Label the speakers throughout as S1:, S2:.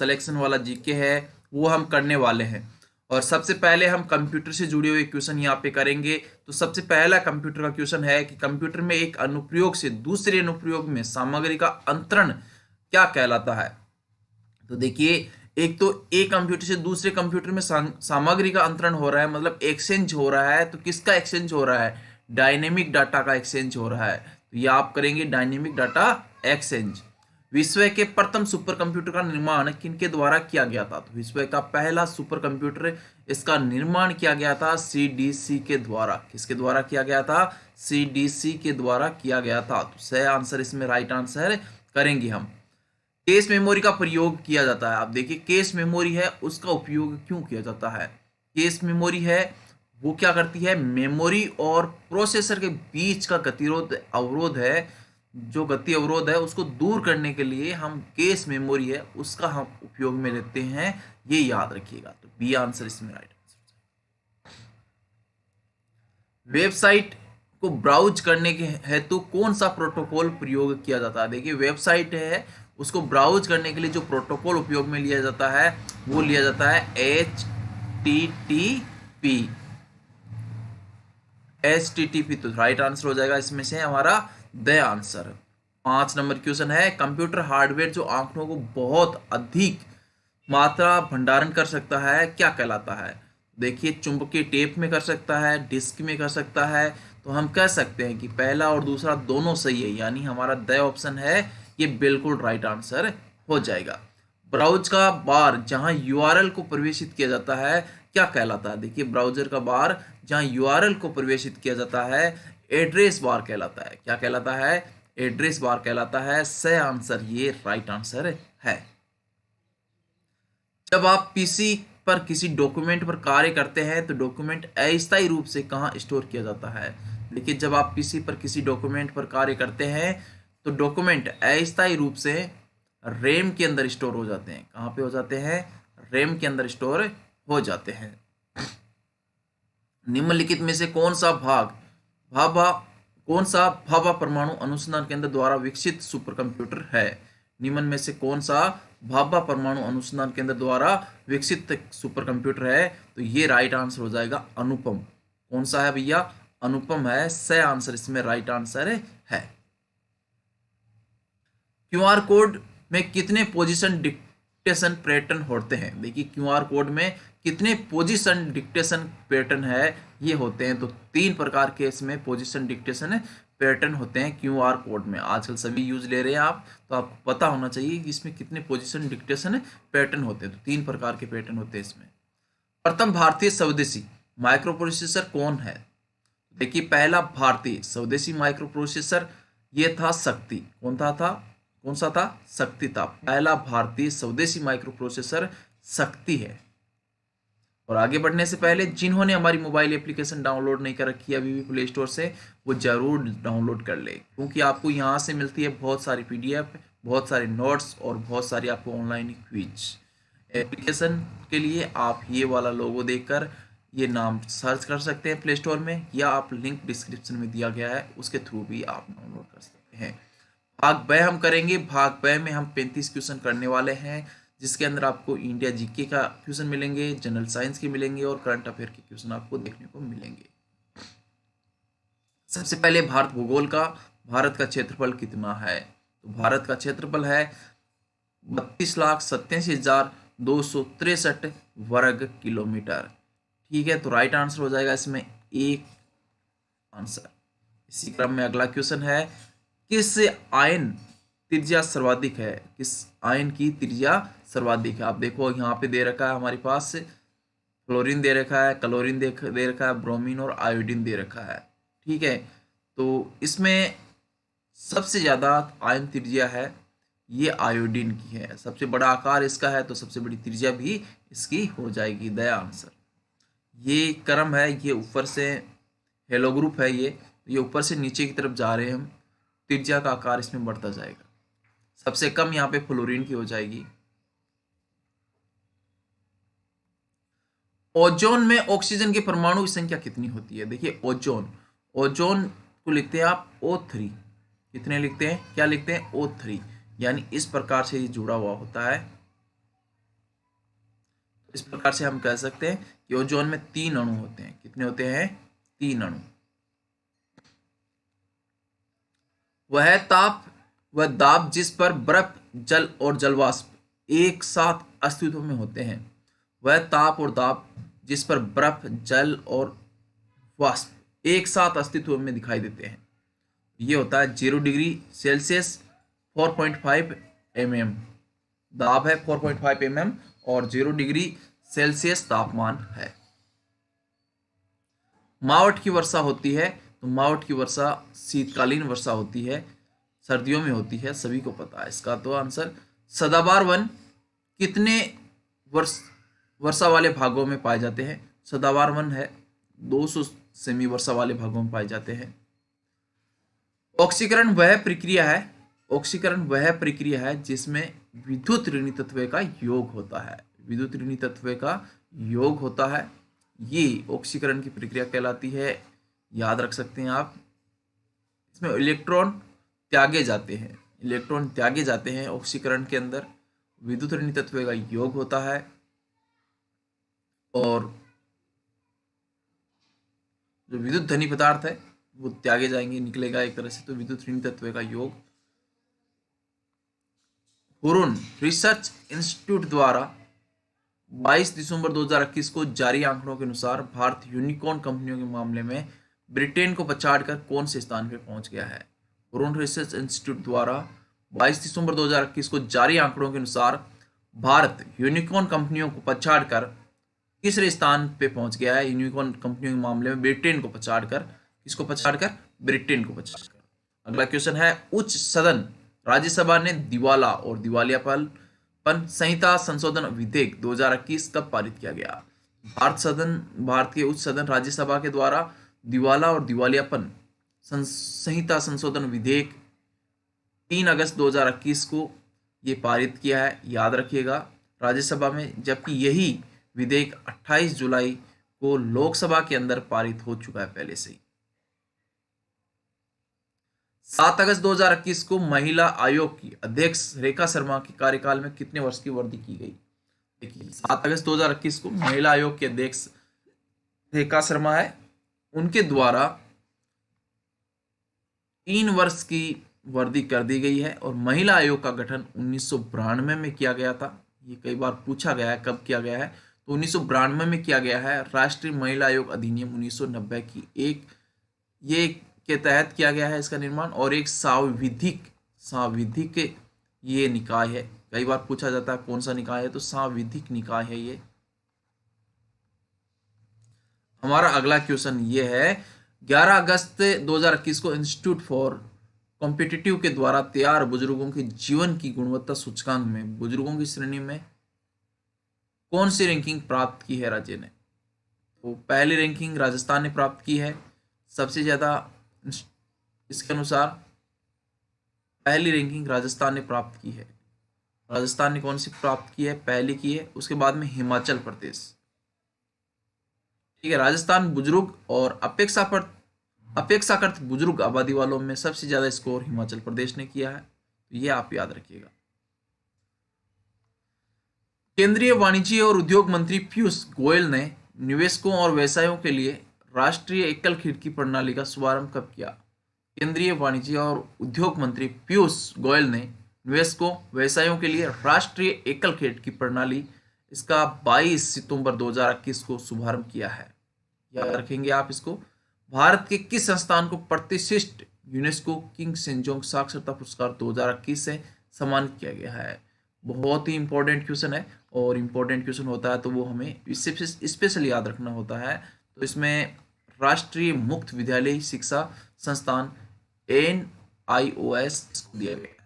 S1: Selection वाला GK है वो हम करने वाले हैं। और सबसे पहले हम कंप्यूटर से जुड़े हुए क्वेश्चन यहाँ पे करेंगे। तो सबसे पहला कंप्यूटर का क्वेश्चन है कि कंप्यूटर में एक अनुप्रयोग से दूसरे अनुप्रयोग में सामग्री का अंतरण क्या कहलाता है। तो देखिए, एक तो एक कंप्यूटर से दूसरे कंप्यूटर में सामग्री का अंतरण हो रहा है, मतलब एक्सचेंज हो रहा है। तो किसका एक्सचेंज हो रहा है? डायनेमिक डाटा का एक्सचेंज हो रहा है। तो ये आप करेंगे डायनेमिक डाटा एक्सचेंज। विश्व के प्रथम सुपर कंप्यूटर का निर्माण किनके द्वारा किया गया था? तो विश्व का पहला सुपर कंप्यूटर, इसका निर्माण किया गया था सीडीसी के द्वारा। किसके द्वारा किया गया था? सीडीसी के द्वारा किया गया था। तो सही आंसर इसमें राइट आंसर करेंगे हम। केस मेमोरी का प्रयोग किया जाता है। आप देखिए, केस मेमोरी है उसका उपयोग क्यों किया जाता है? केस मेमोरी है वो क्या करती है? मेमोरी और प्रोसेसर के बीच का गतिरोध अवरोध है, जो गति अवरोध है उसको दूर करने के लिए हम केस मेमोरी है उसका हम उपयोग में लेते हैं। ये याद रखिएगा। तो बी आंसर इसमें राइट आंसर। वेबसाइट को ब्राउज करने के हेतु कौन सा प्रोटोकॉल प्रयोग किया जाता है? देखिए, वेबसाइट है उसको ब्राउज करने के लिए जो प्रोटोकॉल उपयोग में लिया जाता है वो लिया जाता है HTTP। HTTP तो राइट आंसर हो जाएगा इसमें से हमारा द आंसर। 5 नंबर क्वेश्चन है, कंप्यूटर हार्डवेयर जो आंकड़ों को बहुत अधिक मात्रा भंडारण कर सकता है क्या कहलाता है? देखिए, चुंबकीय टेप में कर सकता है, डिस्क में कर सकता है। तो हम कह सकते हैं कि पहला और दूसरा दोनों सही है, यानी हमारा द ऑप्शन है ये बिल्कुल राइट आंसर हो जाएगा। ब्राउज का बार जहां यूआरएल को प्रवेशित किया जाता है क्या कहलाता है? देखिए, ब्राउजर का बार जहां यूआरएल को प्रवेशित किया जाता है एड्रेस बार कहलाता है। क्या कहलाता है? एड्रेस बार कहलाता है। सही आंसर ये राइट आंसर है। जब आप पीसी पर किसी डॉक्यूमेंट पर कार्य करते हैं तो डॉक्यूमेंट अस्थायी रूप से कहाँ स्टोर किया जाता है? देखिए, जब आप पीसी पर किसी डॉक्यूमेंट पर कार्य करते हैं तो डॉक्यूमेंट अस्थायी रूप से रैम के अंदर स्टोर हो जाते हैं। कहाँ पे हो जाते हैं? रैम के अंदर स्टोर हो जाते हैं। निम्नलिखित में से कौन सा भाभा कौन सा भाभा परमाणु अनुसंधान केंद्र द्वारा विकसित सुपर कंप्यूटर है? निम्न में से कौन सा भाभा परमाणु अनुसंधान केंद्र द्वारा विकसित सुपर कंप्यूटर है? तो ये राइट आंसर हो जाएगा अनुपम। कौन सा है भैया? अनुपम है। सही आंसर इसमें राइट आंसर है। क्यूआर कोड में कितने पोजीशन डिक्टेशन पैटर्न होते हैं? देखिए, क्यूआर कोड में कितने पोजीशन डिक्टेशन पैटर्न है ये होते हैं? तो 3 प्रकार के इसमें पोजीशन डिक्टेशन पैटर्न होते हैं क्यूआर कोड में। आजकल सभी यूज ले रहे हैं आप, तो आपको पता होना चाहिए कि इसमें कितने पोजीशन डिक्टेशन पैटर्न होते हैं। तो 3 प्रकार के पैटर्न होते हैं इसमें। प्रथम भारतीय स्वदेशी माइक्रो प्रोसेसर कौन है? देखिए, पहला भारतीय स्वदेशी माइक्रो प्रोसेसर ये था शक्ति। कौन सा था? शक्ति था। पहला भारतीय स्वदेशी माइक्रो प्रोसेसर शक्ति है। और आगे बढ़ने से पहले जिन्होंने हमारी मोबाइल एप्लीकेशन डाउनलोड नहीं कर रखी है अभी भी प्ले स्टोर से, वो जरूर डाउनलोड कर ले, क्योंकि आपको यहाँ से मिलती है बहुत सारी PDF, बहुत सारे नोट्स और बहुत सारी आपको ऑनलाइन क्विज। एप्लीकेशन के लिए आप ये वाला लोगो देखकर ये नाम सर्च कर सकते हैं प्ले स्टोर में, या आप लिंक डिस्क्रिप्शन में दिया गया है उसके थ्रू भी आप डाउनलोड कर सकते हैं। भाग ब हम करेंगे। भाग ब में हम 35 क्वेश्चन करने वाले हैं, जिसके अंदर आपको इंडिया जीके का क्वेश्चन मिलेंगे, जनरल साइंस के मिलेंगे और करंट अफेयर के क्वेश्चन आपको देखने को मिलेंगे। सबसे पहले भारत भूगोल का, भारत का क्षेत्रफल कितना है? तो भारत का क्षेत्रफल है 32,87,263 वर्ग किलोमीटर। ठीक है, तो राइट आंसर हो जाएगा इसमें एक आंसर। इसी क्रम में अगला क्वेश्चन है, किस आयन त्रिज्या सर्वाधिक है? किस आयन की त्रिज्या सर्वाधिक है? आप देखो, यहाँ पे दे रखा है हमारे पास फ्लोरीन दे रखा है, क्लोरीन दे रखा है, ब्रोमीन और आयोडीन दे रखा है। ठीक है, तो इसमें सबसे ज्यादा आयन त्रिज्या है ये आयोडीन की है। सबसे बड़ा आकार इसका है तो सबसे बड़ी त्रिज्या भी इसकी हो जाएगी। The answer. ये क्रम है, ये ऊपर से हेलो ग्रुप है, ये ऊपर से नीचे की तरफ जा रहे हैं हम, त्रिज्या का आकार इसमें बढ़ता जाएगा। सबसे कम यहाँ पे फ्लोरीन की हो जाएगी। ओजोन में ऑक्सीजन के परमाणु की संख्या कितनी होती है? देखिए, ओजोन को लिखते हैं आप O3। कितने लिखते हैं? क्या लिखते हैं? O3। यानी इस प्रकार से ये जुड़ा हुआ होता है। इस प्रकार से हम कह सकते हैं कि ओजोन में 3 अणु होते हैं। कितने होते हैं? 3 अणु। वह दाब जिस पर बर्फ, जल और जलवाष्प एक साथ अस्तित्व में होते हैं। वह ताप और दाब जिस पर बर्फ, जल और वाष्प एक साथ अस्तित्व में दिखाई देते हैं। ये होता है 0 डिग्री सेल्सियस 4.5 mm दाब है, 4.5 mm, और 0 डिग्री सेल्सियस तापमान है। मावट की वर्षा होती है, तो मावट की वर्षा शीतकालीन वर्षा होती है, सर्दियों में होती है, सभी को पता है इसका तो आंसर। सदाबहार वन कितने वर्षा वाले भागों में पाए जाते हैं? सदाबहार वन है 200 सेमी वर्षा वाले भागों में पाए जाते हैं। ऑक्सीकरण वह प्रक्रिया है जिसमें विद्युत ऋणात्मक तत्व का योग होता है। विद्युत ऋणात्मक तत्व का योग होता है, ये ऑक्सीकरण की प्रक्रिया कहलाती है। याद रख सकते हैं आप। इसमें इलेक्ट्रॉन त्यागे जाते हैं ऑक्सीकरण के अंदर। विद्युत ऋणात्मक तत्व का योग होता है और जो विद्युत धनी पदार्थ है वो त्यागे जाएंगे, निकलेगा एक तरह से, तो विद्युत ऋणात्मक तत्व का योग। हुरून रिसर्च इंस्टीट्यूट द्वारा 22 दिसंबर 2021 को जारी आंकड़ों के अनुसार भारत यूनिकॉर्न कंपनियों के मामले में ब्रिटेन को पछाड़कर कौन से स्थान पर पहुंच गया है? हुरून रिसर्च इंस्टीट्यूट द्वारा 22 दिसंबर 2021 को जारी आंकड़ों के अनुसार भारत यूनिकॉर्न कंपनियों को पछाड़कर तीसरे स्थान पे पहुंच गया है। यूनिकॉर्न कंपनियों के मामले में ब्रिटेन को पछाड़कर, किसको पछाड़कर? ब्रिटेन को पछाड़कर। अगला क्वेश्चन है, उच्च सदन राज्यसभा ने दिवाला और दिवालियापन संहिता संशोधन विधेयक 2021 कब पारित किया गया? भारत के उच्च सदन राज्यसभा के द्वारा दिवाला और दिवालियापन संहिता संशोधन विधेयक 3 अगस्त 2021 को ये पारित किया है, याद रखिएगा, राज्यसभा में। जबकि यही विधेयक 28 जुलाई को लोकसभा के अंदर पारित हो चुका है पहले से ही। 7 अगस्त 2021 को महिला आयोग की अध्यक्ष रेखा शर्मा के कार्यकाल में कितने वर्ष की वृद्धि की गई? देखिए 7 अगस्त 2021 को महिला आयोग के अध्यक्ष रेखा शर्मा है, उनके द्वारा 3 वर्ष की वृद्धि कर दी गई है। और महिला आयोग का गठन 1992 में किया गया था। ये कई बार पूछा गया है कब किया गया है, तो 1992 में किया गया है। राष्ट्रीय महिला आयोग अधिनियम 1990 की ये के तहत किया गया है इसका निर्माण। और एक सांविधिक ये निकाय है, कई बार पूछा जाता है कौन सा निकाय है, तो सांविधिक निकाय है ये। हमारा अगला क्वेश्चन ये है, 11 अगस्त 2021 को इंस्टीट्यूट फॉर कॉम्पिटिटिव के द्वारा तैयार बुजुर्गों के जीवन की गुणवत्ता सूचकांक में बुजुर्गों की श्रेणी में कौन सी रैंकिंग प्राप्त की है राज्य ने? तो पहली रैंकिंग राजस्थान ने प्राप्त की है सबसे ज्यादा। इसके अनुसार पहली रैंकिंग राजस्थान ने प्राप्त की है। राजस्थान ने कौन सी प्राप्त की है? पहली की है। उसके बाद में हिमाचल प्रदेश, ठीक है। राजस्थान बुजुर्ग और अपेक्षाकृत बुजुर्ग आबादी वालों में सबसे ज्यादा स्कोर हिमाचल प्रदेश ने किया है, तो ये आप याद रखिएगा। केंद्रीय वाणिज्य और उद्योग मंत्री पीयूष गोयल ने निवेशकों और व्यवसायों के लिए राष्ट्रीय एकल खिड़की प्रणाली का शुभारंभ कब किया? केंद्रीय वाणिज्य और उद्योग मंत्री पीयूष गोयल ने निवेशकों व्यवसायों के लिए राष्ट्रीय एकल खिड़की प्रणाली, इसका 22 सितंबर 2021 को शुभारंभ किया है। याद रखेंगे आप इसको। भारत के किस संस्थान को प्रतिष्ठित यूनेस्को किंग सेंजोंग साक्षरता पुरस्कार 2021 से सम्मानित किया गया है? बहुत ही इंपॉर्टेंट क्वेश्चन है, और इंपॉर्टेंट क्वेश्चन होता है तो वो हमें इससे स्पेशल याद रखना होता है। तो इसमें राष्ट्रीय मुक्त विद्यालय शिक्षा संस्थान NIOS इसको दिया गया है।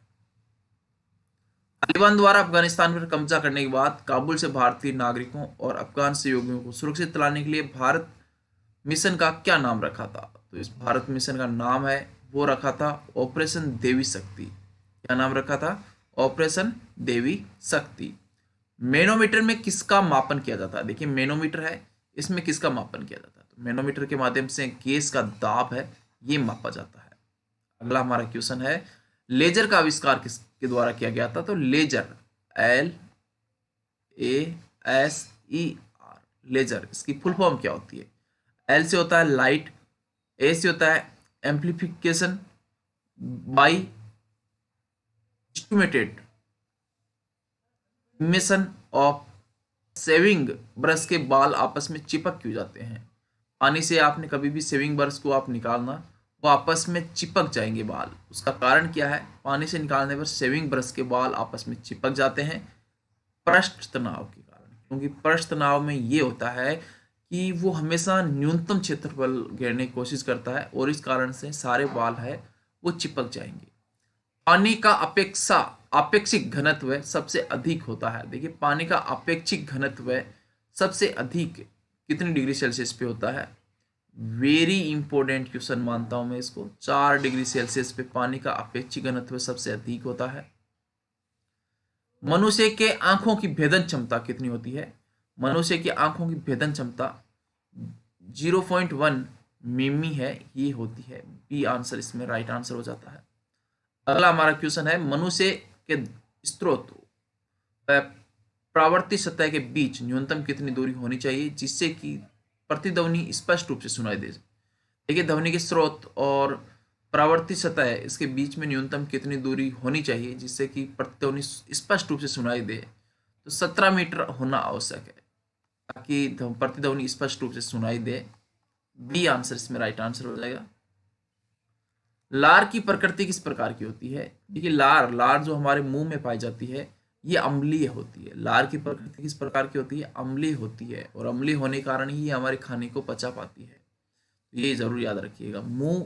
S1: तालिबान द्वारा अफगानिस्तान पर कब्जा करने के बाद काबुल से भारतीय नागरिकों और अफगान सहयोगियों को सुरक्षित लाने के लिए भारत मिशन का क्या नाम रखा था? तो इस भारत मिशन का नाम है वो रखा था ऑपरेशन देवी शक्ति। क्या नाम रखा था? ऑपरेशन देवी शक्ति। मैनोमीटर में किसका मापन किया जाता है? देखिए मैनोमीटर है, इसमें किसका मापन किया जाता है? तो मैनोमीटर के माध्यम से गैस का दाब है ये मापा जाता है। अगला हमारा क्वेश्चन है, लेजर का आविष्कार किसके द्वारा किया गया था? तो लेजर LASER LER, लेजर। इसकी फुल फॉर्म क्या होती है? L से होता है लाइट, A से होता है amplification, by estimated emission of. Saving brush के बाल आपस में चिपक क्यों जाते हैं? पानी से आपने कभी भी सेविंग ब्रश को आप निकालना, वो आपस में चिपक जाएंगे बाल। उसका कारण क्या है? पानी से निकालने पर सेविंग ब्रश के बाल आपस में चिपक जाते हैं पृष्ठ तनाव के कारण। क्योंकि पृष्ठ तनाव में ये होता है कि वो हमेशा न्यूनतम क्षेत्रफल घेरने की कोशिश करता है और इस कारण से सारे बाल है वो चिपक जाएंगे। पानी का अपेक्षिक घनत्व सबसे अधिक होता है। देखिए, पानी का अपेक्षिक घनत्व सबसे अधिक कितनी डिग्री सेल्सियस पे होता है? वेरी इंपॉर्टेंट क्वेश्चन मानता हूं मैं इसको। 4 डिग्री सेल्सियस पे पानी का अपेक्षिक घनत्व सबसे अधिक होता है। मनुष्य के आंखों की भेदन क्षमता कितनी होती है? मनुष्य की आंखों की भेदन क्षमता 0.1 मिमी है, ये होती है। बी आंसर इसमें राइट आंसर हो जाता है। अगला हमारा क्वेश्चन है, मनुष्य के स्रोत व प्रावर्ती सतह के बीच न्यूनतम कितनी दूरी होनी चाहिए जिससे कि प्रतिध्वनि स्पष्ट रूप से सुनाई दे? देखिए, ध्वनि के स्रोत और प्रावर्ती सतह इसके बीच में न्यूनतम कितनी दूरी होनी चाहिए जिससे कि प्रतिध्वनि स्पष्ट रूप से सुनाई दे? तो 17 मीटर होना आवश्यक है ताकि प्रतिध्वनि स्पष्ट रूप से सुनाई दे। बी आंसर इसमें राइट आंसर हो जाएगा। लार की प्रकृति किस प्रकार की होती है? देखिए, लार जो हमारे मुंह में पाई जाती है ये अम्लीय होती है। लार की प्रकृति किस प्रकार की होती है? अम्लीय होती है, और अम्लीय होने के कारण ही हमारे खाने को पचा पाती है। ये जरूर याद रखिएगा। मुंह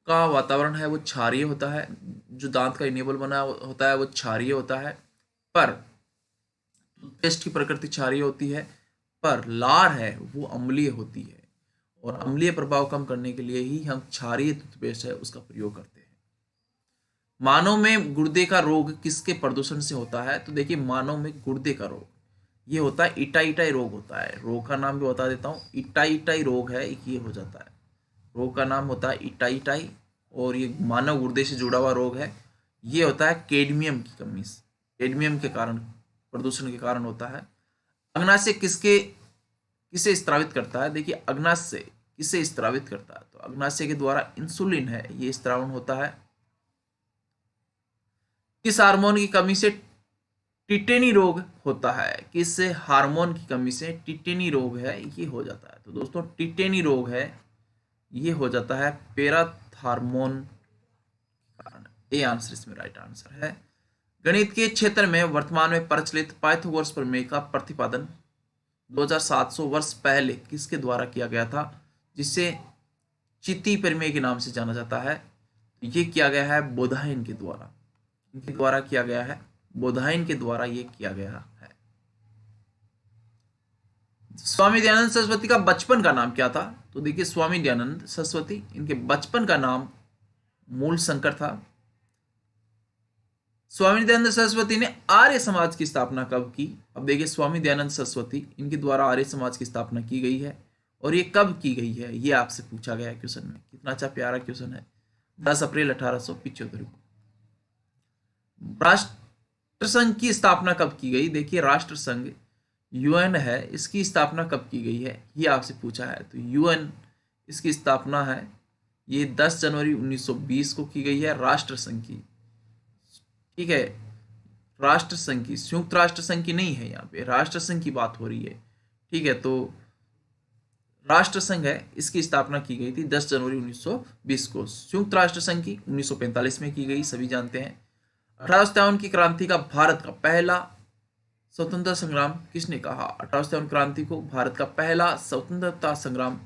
S1: का वातावरण है वो क्षारीय होता है, जो दांत का इनेबल बना होता है वो क्षारीय होता है, पर टूथपेस्ट की प्रकृति क्षारीय होती है, पर लार है वो अम्लीय होती है, और अम्लीय प्रभाव कम करने के लिए ही हम क्षारीय टूथपेस्ट है उसका प्रयोग करते हैं। मानव में गुर्दे का रोग किसके प्रदूषण से होता है? तो देखिए, मानव में गुर्दे का रोग ये होता है इटाइटाई रोग होता है। रोग का नाम भी बता देता हूँ, इटाइटाई रोग है, ये हो जाता है। रोग का नाम होता है इटाइटाई, और ये मानव गुर्दे से जुड़ा हुआ रोग है। ये होता है कैडमियम की कमी से, कैडमियम के कारण, प्रदूषण के कारण होता है। अग्नाशय किसे स्त्रावित करता है? देखिए, अग्नाशय किसे स्त्रावित करता है? तो अग्नाशय के द्वारा इंसुलिन है ये स्त्रावण होता है। किस हार्मोन की कमी से टिटेनी रोग होता है? किस हार्मोन की कमी से टिटेनी रोग है ये हो जाता है? तो दोस्तों, टिटेनी रोग है ये हो जाता है पैराथार्मोन कारण। ए आंसर इसमें राइट आंसर है। गणित के क्षेत्र में वर्तमान में प्रचलित पाइथागोरस प्रमेय का प्रतिपादन 2700 वर्ष पहले किसके द्वारा किया गया था, जिसे चिति प्रमेय के नाम से जाना जाता है? ये किया गया है बोधायन के द्वारा। इनके द्वारा किया गया है, बोधायन के द्वारा ये किया गया है। स्वामी दयानंद सरस्वती का बचपन का नाम क्या था? तो देखिए, स्वामी दयानंद सरस्वती इनके बचपन का नाम मूल शंकर था। स्वामी दयानंद सरस्वती ने आर्य समाज की स्थापना कब की? अब देखिए, स्वामी दयानंद सरस्वती इनके द्वारा आर्य समाज की स्थापना की गई है, और ये कब की गई है ये आपसे पूछा गया है क्वेश्चन में। कितना अच्छा प्यारा क्वेश्चन है। 10 अप्रैल 1875 को। राष्ट्रसंघ की स्थापना कब की गई? देखिए, राष्ट्रसंघ यूएन है, इसकी स्थापना कब की गई है ये आपसे पूछा है। तो यूएन इसकी स्थापना है ये 10 जनवरी 1920 को की गई है, राष्ट्रसंघ की। ठीक है, राष्ट्रसंघ की, संयुक्त राष्ट्र संघ की नहीं है, यहाँ पे राष्ट्रसंघ की बात हो रही है। ठीक है, तो राष्ट्रसंघ है इसकी स्थापना की गई थी 10 जनवरी 1920 को। संयुक्त राष्ट्र संघ की 1945 में की गई, सभी जानते हैं। 1857 की क्रांति का भारत का पहला स्वतंत्रता संग्राम किसने कहा? 1857 क्रांति को भारत का पहला स्वतंत्रता संग्राम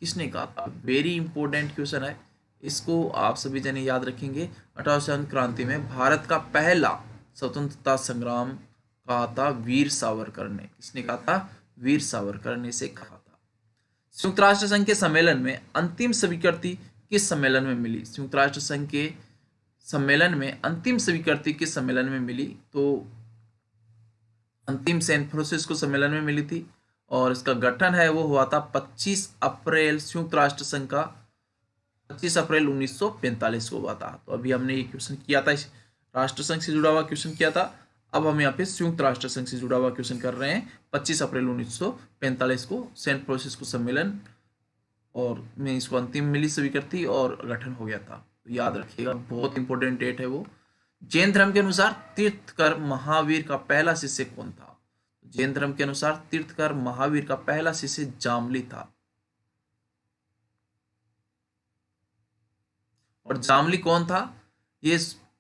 S1: किसने कहा था? वेरी इंपॉर्टेंट क्वेश्चन है, इसको आप सभी जने याद रखेंगे। 1857 क्रांति में भारत का पहला स्वतंत्रता संग्राम कहा था वीर सावरकर ने। किसने कहा था? वीर सावरकर ने से कहा था। संयुक्त राष्ट्र संघ के सम्मेलन में अंतिम स्वीकृति किस सम्मेलन में मिली? संयुक्त राष्ट्र संघ के सम्मेलन में अंतिम स्वीकृति किस सम्मेलन में मिली? तो अंतिम सैन फ्रांसिस्को सम्मेलन में मिली थी, और इसका गठन है वो हुआ था 25 अप्रैल, संयुक्त राष्ट्र संघ का 25 अप्रैल 1945 को हुआ था। तो अभी हमने ये क्वेश्चन किया था, राष्ट्र संघ से जुड़ा हुआ क्वेश्चन किया था। अब हम यहाँ पे संयुक्त राष्ट्र संघ से जुड़ा हुआ क्वेश्चन कर रहे हैं। 25 अप्रैल 1945 को सैन फ्रांसिस्को सम्मेलन और में इसको अंतिम मिली स्वीकृति और गठन हो गया था। तो याद रखिएगा, बहुत इंपॉर्टेंट डेट है वो। जैन धर्म के अनुसार तीर्थकर महावीर का पहला शिष्य कौन था? जैन धर्म के अनुसार तीर्थकर महावीर का पहला शिष्य जामली था। और जामली कौन था? ये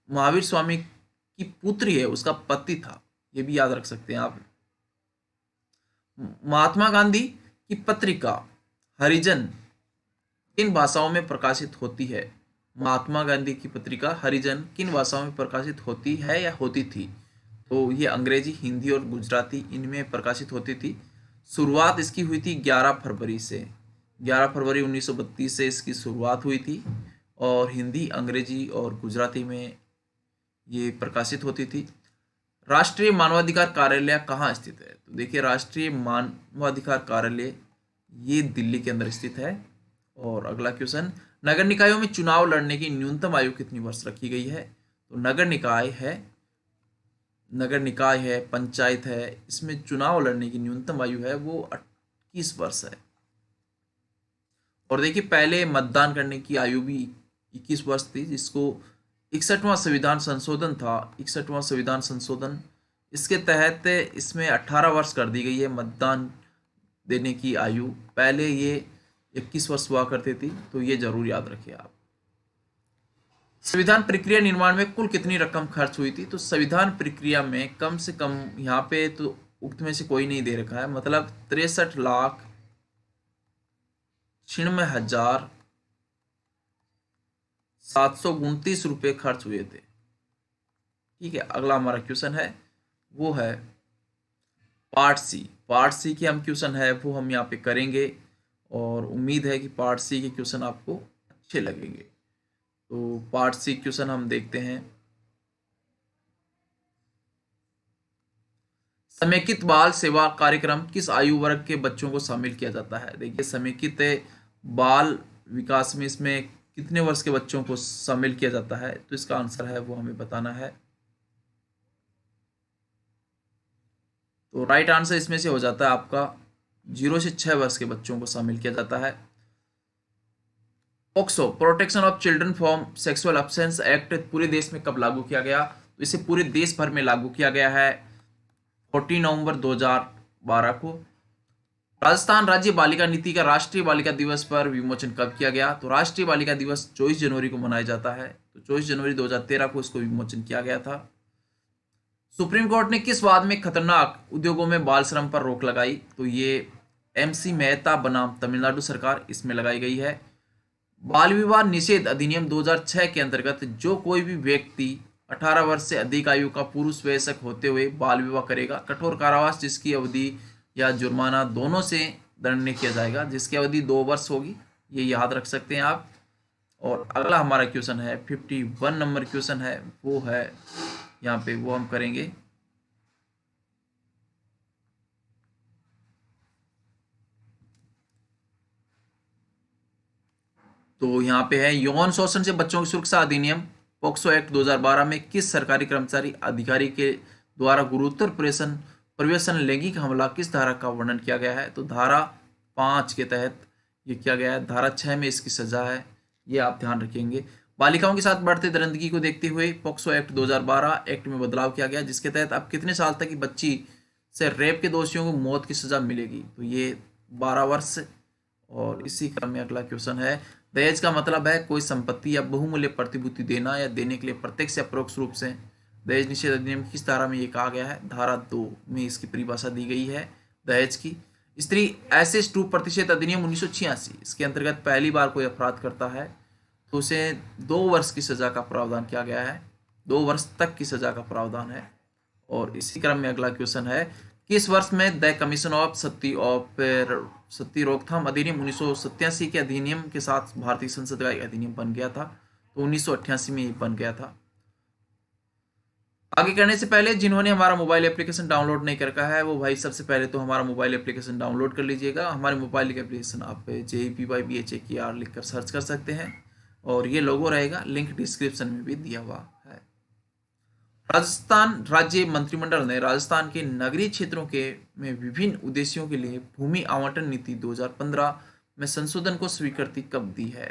S1: महावीर स्वामी की पुत्री है, उसका पति था, ये भी याद रख सकते हैं आप। महात्मा गांधी की पत्रिका हरिजन किन भाषाओं में प्रकाशित होती है? महात्मा गांधी की पत्रिका हरिजन किन भाषाओं में प्रकाशित होती है या होती थी? तो ये अंग्रेजी, हिंदी और गुजराती इनमें प्रकाशित होती थी। शुरुआत इसकी हुई थी 11 फरवरी से। 11 फरवरी 1932 से इसकी शुरुआत हुई थी और हिंदी, अंग्रेजी और गुजराती में ये प्रकाशित होती थी। राष्ट्रीय मानवाधिकार कार्यालय कहाँ स्थित है? तो देखिए, राष्ट्रीय मानवाधिकार कार्यालय ये दिल्ली के अंदर स्थित है। और अगला क्वेश्चन, नगर निकायों में चुनाव लड़ने की न्यूनतम आयु कितनी वर्ष रखी गई है? तो नगर निकाय है, पंचायत है, इसमें चुनाव लड़ने की न्यूनतम आयु है वो 21 वर्ष है। और देखिए, पहले मतदान करने की आयु भी 21 वर्ष थी, जिसको 61वां संविधान संशोधन था, 61वां संविधान संशोधन, इसके तहत इसमें 18 वर्ष कर दी गई है मतदान देने की आयु। पहले ये 21 वर्ष हुआ करती थी, तो ये जरूर याद रखिए आप। संविधान प्रक्रिया निर्माण में कुल कितनी रकम खर्च हुई थी? तो संविधान प्रक्रिया में कम से कम, यहाँ पे तो उक्त में से कोई नहीं दे रखा है, मतलब 63,96,729 रुपये खर्च हुए थे। ठीक है, अगला हमारा क्वेश्चन है वो है पार्ट सी। पार्ट सी की हम क्वेश्चन है वो हम यहाँ पे करेंगे और उम्मीद है कि पार्ट सी के क्वेश्चन आपको अच्छे लगेंगे। तो पार्ट सी क्वेश्चन हम देखते हैं। समेकित बाल सेवा कार्यक्रम किस आयु वर्ग के बच्चों को शामिल किया जाता है? देखिए, समेकित बाल विकास में इसमें कितने वर्ष के बच्चों को शामिल किया जाता है? तो इसका आंसर है वो हमें बताना है। तो राइट आंसर इसमें से हो जाता है आपका 0 से 6 वर्ष के बच्चों को शामिल किया जाता है। POCSO, protection of children from sexual offence act पूरे देश में कब लागू किया गया? तो इसे पूरे देश भर में लागू किया गया है 14 नवंबर 2012 को। राजस्थान राज्य बालिका नीति का राष्ट्रीय बालिका दिवस पर विमोचन कब किया गया? तो राष्ट्रीय बालिका दिवस 24 जनवरी को मनाया जाता है। तो 24 जनवरी 2013 को इसको विमोचन किया गया था। सुप्रीम कोर्ट ने किस वाद में खतरनाक उद्योगों में बाल श्रम पर रोक लगाई? तो ये MC मेहता बनाम तमिलनाडु सरकार, इसमें लगाई गई है। बाल विवाह निषेध अधिनियम 2006 के अंतर्गत जो कोई भी व्यक्ति 18 वर्ष से अधिक आयु का पुरुष वयस्क होते हुए बाल विवाह करेगा, कठोर कारावास जिसकी अवधि या जुर्माना दोनों से दंडनीय किया जाएगा, जिसकी अवधि 2 वर्ष होगी। ये याद रख सकते हैं आप। और अगला हमारा क्वेश्चन है 51 नंबर क्वेश्चन है वो है यहाँ पे, वो हम करेंगे। तो यहाँ पे है यौन शोषण से बच्चों की सुरक्षा अधिनियम पोक्सो एक्ट 2012 में किस सरकारी कर्मचारी अधिकारी के द्वारा गुरुतर प्रवेशन लैंगिक हमला किस धारा का वर्णन किया गया है? तो धारा 5 के तहत ये किया गया है। धारा 6 में इसकी सजा है, ये आप ध्यान रखेंगे। बालिकाओं के साथ बढ़ते दरिंदगी को देखते हुए पोक्सो एक्ट 2012 एक्ट में बदलाव किया गया, जिसके तहत अब कितने साल तक की बच्ची से रेप के दोषियों को मौत की सजा मिलेगी? तो ये 12 वर्ष। और इसी क्रम में अगला क्वेश्चन है, दहेज का मतलब है कोई संपत्ति या बहुमूल्य प्रतिभूति देना या देने के लिए प्रत्यक्ष या परोक्ष रूप से। दहेज निषेध अधिनियम किस धारा में ये कहा गया है? धारा 2 में इसकी परिभाषा दी गई है दहेज की। स्त्री एसेस टू प्रतिशत अधिनियम 1986, इसके अंतर्गत पहली बार कोई अपराध करता है तो उसे 2 वर्ष की सजा का प्रावधान किया गया है, 2 वर्ष तक की सजा का प्रावधान है। और इसी क्रम में अगला क्वेश्चन है, किस वर्ष में द कमीशन ऑफ सती रोकथाम अधिनियम 1987 के अधिनियम के साथ भारतीय संसद का एक अधिनियम बन गया था? तो 1988 में ये बन गया था। आगे करने से पहले जिन्होंने हमारा मोबाइल एप्लीकेशन डाउनलोड नहीं कर रखा है वो भाई सबसे पहले तो हमारा मोबाइल एप्लीकेशन डाउनलोड कर लीजिएगा। हमारे मोबाइल के एप्लीकेशन आप JEPYBHAKR लिखकर सर्च कर सकते हैं और ये लोगो रहेगा, लिंक डिस्क्रिप्शन में भी दिया हुआ है। राजस्थान राज्य मंत्रिमंडल ने राजस्थान के नगरीय क्षेत्रों के में विभिन्न उद्देश्यों के लिए भूमि आवंटन नीति 2015 में संशोधन को स्वीकृति कब दी है?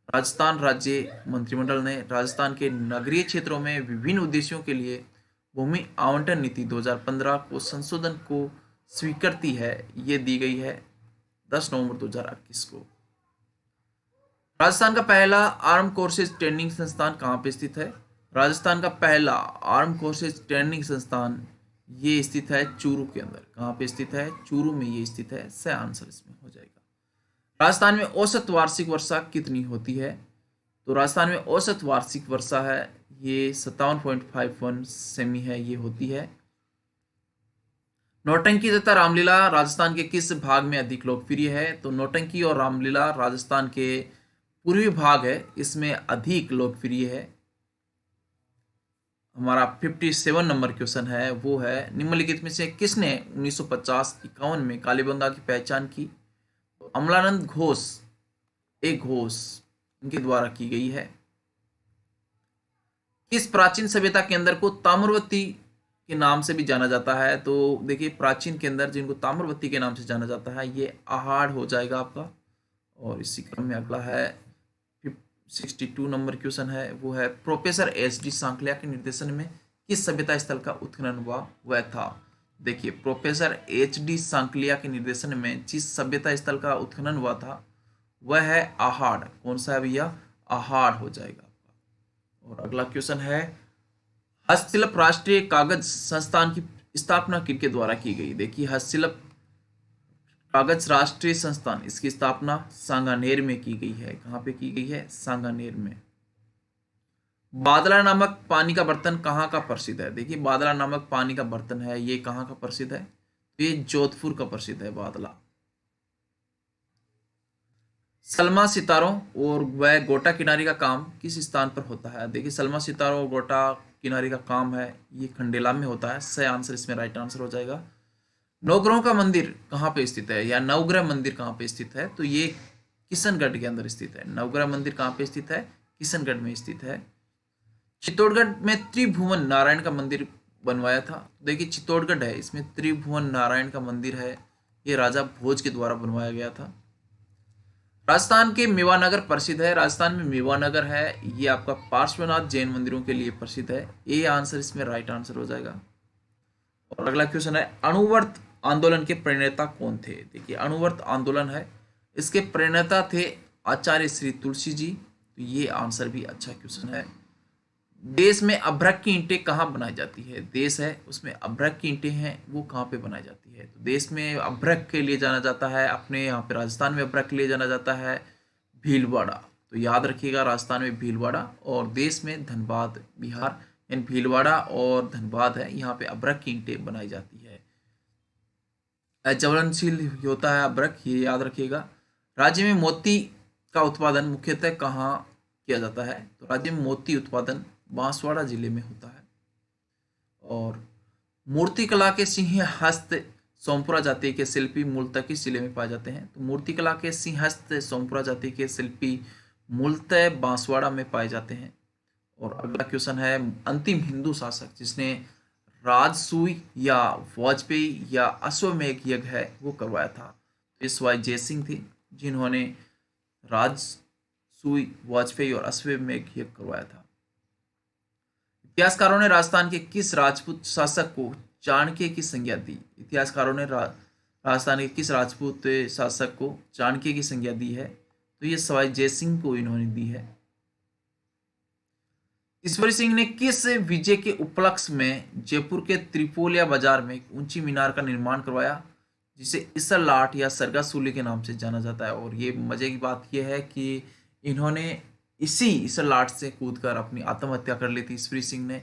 S1: राजस्थान राज्य मंत्रिमंडल ने राजस्थान के नगरीय क्षेत्रों में विभिन्न उद्देश्यों के लिए भूमि आवंटन नीति 2015 को संशोधन को स्वीकृति है, ये दी गई है 10 नवंबर 2021 को। राजस्थान का पहला आर्म कोर्सेज ट्रेनिंग संस्थान कहाँ पे स्थित है? राजस्थान का पहला आर्म कोर्सेज ट्रेनिंग संस्थान ये स्थित है चूरू के अंदर। कहाँ पे स्थित है? चूरू में ये स्थित है। सही आंसर इसमें हो जाएगा। राजस्थान में औसत वार्षिक वर्षा कितनी होती है? तो राजस्थान में औसत वार्षिक वर्षा है ये 57.51 सेमी है, ये होती है। नौटंकी तथा रामलीला राजस्थान के किस भाग में अधिक लोकप्रिय है? तो नौटंकी और रामलीला राजस्थान के पूर्वी भाग है, इसमें अधिक लोकप्रिय है। हमारा 57 नंबर क्वेश्चन है वो है, निम्नलिखित में से किसने 1950-51 में कालीबंगा की पहचान की? तो अमलानंद घोष, एक घोष इनके द्वारा की गई है। किस प्राचीन सभ्यता के अंदर को ताम्रवती के नाम से भी जाना जाता है? तो देखिए प्राचीन के अंदर जिनको ताम्रवती के नाम से जाना जाता है ये आहाड़ हो जाएगा आपका। और इसी क्रम में अगला है 62 नंबर क्वेश्चन है वो है, प्रोफेसर एच.डी. सांकलिया के निर्देशन में किस सभ्यता स्थल का उत्खनन हुआ वह था? देखिए प्रोफेसर एच.डी. सांकलिया के निर्देशन में जिस सभ्यता स्थल का उत्खनन हुआ था वह है आहाड़। कौन सा है भैया? आहाड़ हो जाएगा आपका। और अगला क्वेश्चन है, हस्तशिल्प राष्ट्रीय कागज संस्थान की स्थापना किनके द्वारा की गई? देखिए हस्तशिल्प कागज राष्ट्रीय संस्थान, इसकी स्थापना सांगानेर में की गई है। कहाँ पे की गई है? सांगानेर में। बादला नामक पानी का बर्तन कहाँ का प्रसिद्ध है? देखिए बादला नामक पानी का बर्तन है ये कहाँ का प्रसिद्ध है? तो ये जोधपुर का प्रसिद्ध है बादला। सलमा सितारों और वह गोटा किनारी का काम किस स्थान पर होता है? देखिए सलमा सितारों और गोटा किनारी का काम है ये खंडेला में होता है। सही आंसर इसमें राइट आंसर हो जाएगा। नवग्रहों का मंदिर कहाँ पे स्थित है या नवग्रह मंदिर कहाँ पे स्थित है? तो ये किशनगढ़ के अंदर स्थित है। नवग्रह मंदिर कहाँ पे स्थित है? किशनगढ़ में स्थित है। चित्तौड़गढ़ में त्रिभुवन नारायण का मंदिर बनवाया था। देखिए चित्तौड़गढ़ है, इसमें त्रिभुवन नारायण का मंदिर है, ये राजा भोज के द्वारा बनवाया गया था। राजस्थान के मेवानगर प्रसिद्ध है। राजस्थान में मेवानगर है ये आपका पार्श्वनाथ जैन मंदिरों के लिए प्रसिद्ध है। ये आंसर इसमें राइट आंसर हो जाएगा। और अगला क्वेश्चन है, अणुव्रत आंदोलन के प्रणेता कौन थे? देखिए अणुव्रत आंदोलन है, इसके प्रणेता थे आचार्य श्री तुलसी जी। तो ये आंसर भी अच्छा क्वेश्चन है। देश में अभ्रक की ईंटें कहाँ बनाई जाती है? देश है उसमें अभ्रक की ईंटें हैं वो कहाँ पे बनाई जाती है? तो देश में अभ्रक के लिए जाना जाता है, अपने यहाँ पे राजस्थान में अभ्रक के लिए जाना जाता है भीलवाड़ा। तो याद रखिएगा राजस्थान में भीलवाड़ा, और देश में धनबाद बिहार यानी भीलवाड़ा और धनबाद है, यहाँ पे अभ्रक की ईंटें बनाई जाती है। ज्वलनशील होता है अभ्रक, ये याद रखिएगा। राज्य में मोती का उत्पादन मुख्यतः कहाँ किया जाता है? तो राज्य में मोती उत्पादन बांसवाड़ा जिले में होता है। और मूर्तिकला के सिंहस्थ सोमपुरा जाति के शिल्पी मूलतः किस जिले में पाए जाते हैं? तो मूर्तिकला के सिंहस्थ सोमपुरा जाति के शिल्पी मूलतः बांसवाड़ा में पाए जाते हैं। और अगला क्वेश्चन है, अंतिम हिंदू शासक जिसने राजसूय या वाजपेयी या अश्वमेध यज्ञ है वो करवाया था? तो सवाई जयसिंह थे जिन्होंने राजसूय, वाजपेयी और अश्वमेध यज्ञ करवाया था। इतिहासकारों ने राजस्थान के किस राजपूत शासक को चाणक्य की संज्ञा दी? इतिहासकारों ने राजस्थान के किस राजपूत शासक को चाणक्य की संज्ञा दी है? तो ये सवाई जयसिंह को इन्होंने दी है। ईश्वरी सिंह ने किस विजय के उपलक्ष्य में जयपुर के त्रिपोलिया बाजार में एक ऊंची मीनार का निर्माण करवाया जिसे इसर लाठ या सरगासूली के नाम से जाना जाता है? और ये मजे की बात यह है कि इन्होंने इसी इसर लाठ से कूदकर अपनी आत्महत्या कर ली थी ईश्वरी सिंह ने,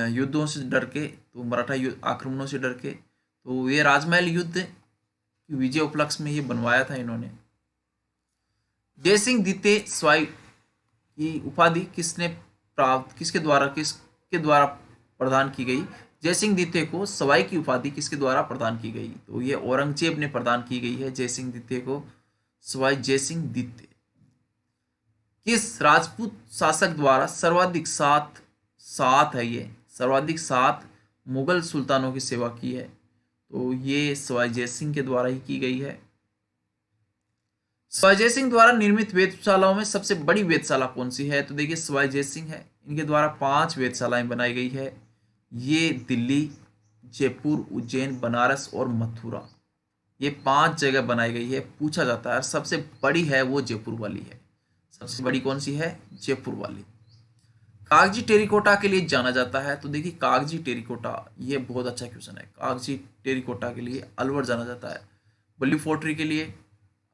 S1: युद्धों से डर के, तो मराठा आक्रमणों से डर के। तो ये राजमहल युद्ध की विजय उपलक्ष्य में ये बनवाया था इन्होंने। जयसिंह द्वितीय सवाई की उपाधि किसने प्राप्त, किसके द्वारा प्रदान की गई? जयसिंह द्वितीय को सवाई की उपाधि किसके द्वारा प्रदान की गई? तो ये औरंगजेब ने प्रदान की गई है जयसिंह द्वितीय को सवाई जयसिंह द्वितीय। किस राजपूत शासक द्वारा सर्वाधिक सात है ये सर्वाधिक 7 मुगल सुल्तानों की सेवा की है, तो ये सवाई जय सिंह के द्वारा ही की गई है। सवाई जय सिंह द्वारा निर्मित वेधशालाओं में सबसे बड़ी वेधशाला कौन सी है? तो देखिए सवाई जय सिंह है, इनके द्वारा 5 वेधशालाएं बनाई गई है। ये दिल्ली, जयपुर, उज्जैन, बनारस और मथुरा, ये 5 जगह बनाई गई है। पूछा जाता है सबसे बड़ी है वो जयपुर वाली है। सबसे बड़ी कौन सी है? जयपुर वाली। कागजी टेरिकोटा के लिए जाना जाता है, तो देखिए कागजी टेरिकोटा, ये बहुत अच्छा क्वेश्चन है। कागजी टेरिकोटा के लिए अलवर जाना जाता है। बल्ली फोर्ट्री के लिए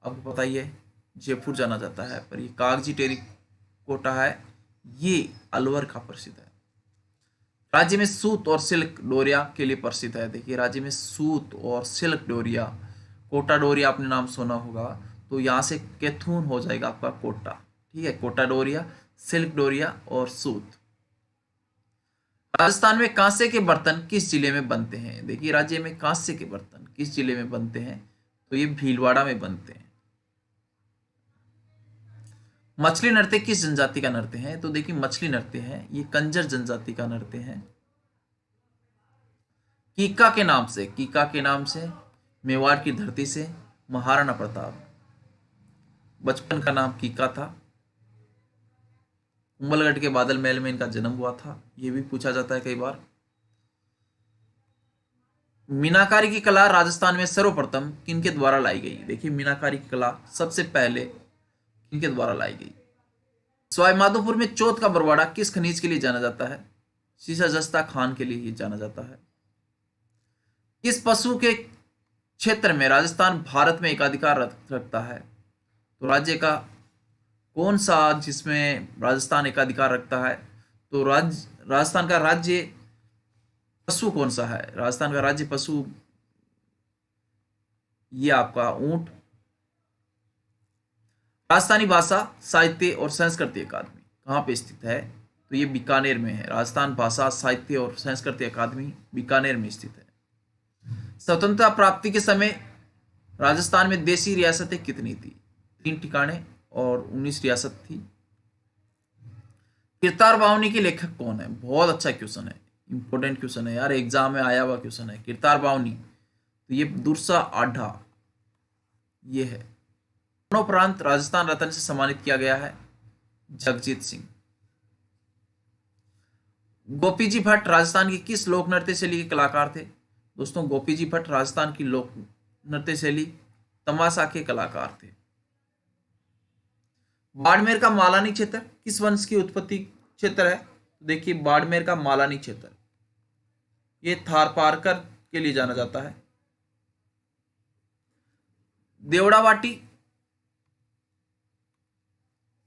S1: आपको पता ही है जयपुर जाना जाता है, पर ये कागजी टेरिकोटा है, ये अलवर का प्रसिद्ध है। राज्य में सूत और सिल्क डोरिया के लिए प्रसिद्ध है। देखिए राज्य में सूत और सिल्क डोरिया, कोटा डोरिया आपने नाम सुना होगा, तो यहाँ से कैथून हो जाएगा आपका कोटा। ठीक है, कोटा डोरिया, सिल्क डोरिया और सूत। राजस्थान में कांसे के बर्तन किस जिले में बनते हैं? देखिए राज्य में कांसे के बर्तन किस जिले में बनते हैं? तो ये भीलवाड़ा में बनते हैं। मछली नृत्य किस जनजाति का नृत्य है? तो देखिए मछली नृत्य है, ये कंजर जनजाति का नृत्य है। कीका के नाम से, कीका के नाम से, मेवाड़ की धरती से महाराणा प्रताप, बचपन का नाम कीका था। कुंभलगढ़ के बादल महल में इनका जन्म हुआ था, ये भी पूछा जाता है कई बार। मीनाकारी की कला राजस्थान में सर्वप्रथम किनके द्वारा लाई गई? देखिए मीनाकारी की कला सबसे पहले किनके द्वारा लाई गई? सवाई माधोपुर में चौथ का बरवाड़ा किस खनिज के लिए जाना जाता है? शीशा जस्ता खान के लिए ही जाना जाता है। किस पशु के क्षेत्र में राजस्थान भारत में एकाधिकार रखता है? तो राज्य का कौन सा जिसमें राजस्थान एकाधिकार रखता है? तो राजस्थान का राज्य पशु कौन सा है? राजस्थान का राज्य पशु ये आपका ऊंट। राजस्थानी भाषा साहित्य और संस्कृति अकादमी कहाँ पे स्थित है? तो ये बीकानेर में है। राजस्थान भाषा साहित्य और संस्कृति अकादमी बीकानेर में स्थित है। स्वतंत्रता प्राप्ति के समय राजस्थान में देशी रियासतें कितनी थी? 3 ठिकाने और 19 रियासत थी। किरतार बावनी के लेखक कौन है? बहुत अच्छा क्वेश्चन है, इंपॉर्टेंट क्वेश्चन है यार, एग्जाम में आया हुआ क्वेश्चन है। किरतार बावनी, तो ये दुरसा आढ़ा ये है। मरणोपरांत राजस्थान रत्न से सम्मानित किया गया है जगजीत सिंह। गोपी जी भट्ट राजस्थान की किस लोक नृत्य शैली के कलाकार थे? दोस्तों गोपी जी भट्ट राजस्थान की लोक नृत्य शैली तमाशा के कलाकार थे। बाड़मेर का मालानी क्षेत्र किस वंश की उत्पत्ति क्षेत्र है? देखिए बाड़मेर का मालानी क्षेत्र ये थारपारकर के लिए जाना जाता है। देवड़ावाटी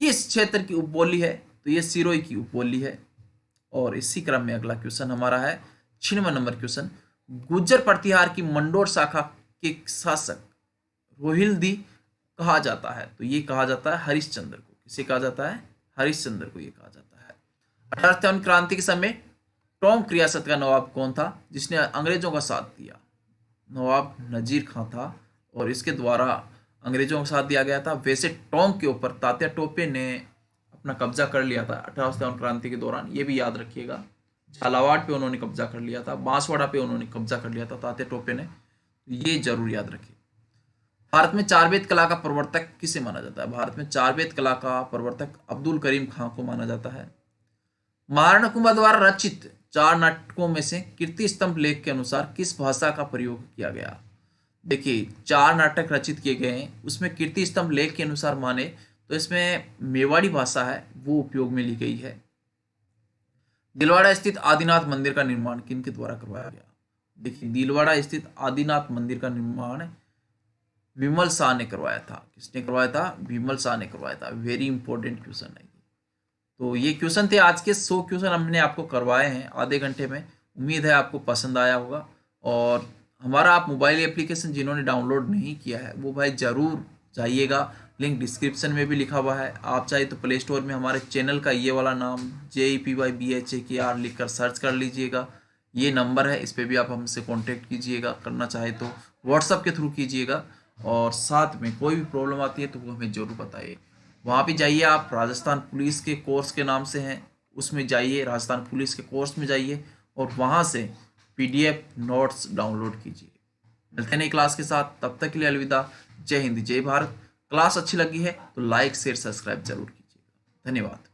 S1: किस क्षेत्र की उपबोली है? तो ये सिरोही की उपबोली है। और इसी क्रम में अगला क्वेश्चन हमारा है 6वां नंबर क्वेश्चन। गुज्जर प्रतिहार की मंडोर शाखा के शासक रोहिल्दी कहा जाता है? तो ये कहा जाता है हरिश्चंद्र को। किसे कहा जाता है? हरिश्चंद्र को ये कहा जाता है। 1857 क्रांति के समय टोंक रियासत का नवाब कौन था जिसने अंग्रेजों का साथ दिया? नवाब नजीर खां था और इसके द्वारा अंग्रेजों का साथ दिया गया था। वैसे टोंक के ऊपर तात्या टोपे ने अपना कब्जा कर लिया था 1857 क्रांति के दौरान, ये भी याद रखिएगा। झालावाड़ पे उन्होंने कब्जा कर लिया था, बांसवाड़ा पे उन्होंने कब्जा कर लिया था तात्या टोपे ने, ये जरूर याद रखिए। भारत में चारवेद कला का प्रवर्तक किसे माना जाता है? भारत में चारवेद कला का प्रवर्तक अब्दुल करीम खां को माना जाता है। महाराणा कुंभा द्वारा रचित 4 नाटकों में से कीर्ति स्तंभ लेख के अनुसार किस भाषा का प्रयोग किया गया? देखिए 4 नाटक रचित किए गए हैं, उसमें कीर्ति स्तंभ लेख के अनुसार माने तो इसमें मेवाड़ी भाषा है वो उपयोग में ली गई है। दिलवाड़ा स्थित आदिनाथ मंदिर का निर्माण किनके द्वारा करवाया गया? देखिए दिलवाड़ा स्थित आदिनाथ मंदिर का निर्माण विमल शाह ने करवाया था। किसने करवाया था? विमल शाह ने करवाया था। वेरी इंपॉर्टेंट क्वेश्चन है। तो ये क्वेश्चन थे आज के 100 क्वेश्चन हमने आपको करवाए हैं आधे घंटे में। उम्मीद है आपको पसंद आया होगा। और हमारा आप मोबाइल एप्लीकेशन जिन्होंने डाउनलोड नहीं किया है वो भाई ज़रूर जाइएगा, लिंक डिस्क्रिप्शन में भी लिखा हुआ है। आप चाहे तो प्ले स्टोर में हमारे चैनल का ये वाला नाम JEPYBHAKR लिखकर सर्च कर लीजिएगा। ये नंबर है, इस पर भी आप हमसे कांटेक्ट कीजिएगा, करना चाहे तो व्हाट्सएप के थ्रू कीजिएगा। और साथ में कोई भी प्रॉब्लम आती है तो वो हमें ज़रूर बताइए। वहाँ पे जाइए, आप राजस्थान पुलिस के कोर्स के नाम से हैं उसमें जाइए, राजस्थान पुलिस के कोर्स में जाइए और वहाँ से PDF नोट्स डाउनलोड कीजिए। मिलते हैं नई क्लास के साथ, तब तक के लिए अलविदा। जय हिंद, जय भारत। क्लास अच्छी लगी है तो लाइक शेयर सब्सक्राइब जरूर कीजिएगा। धन्यवाद।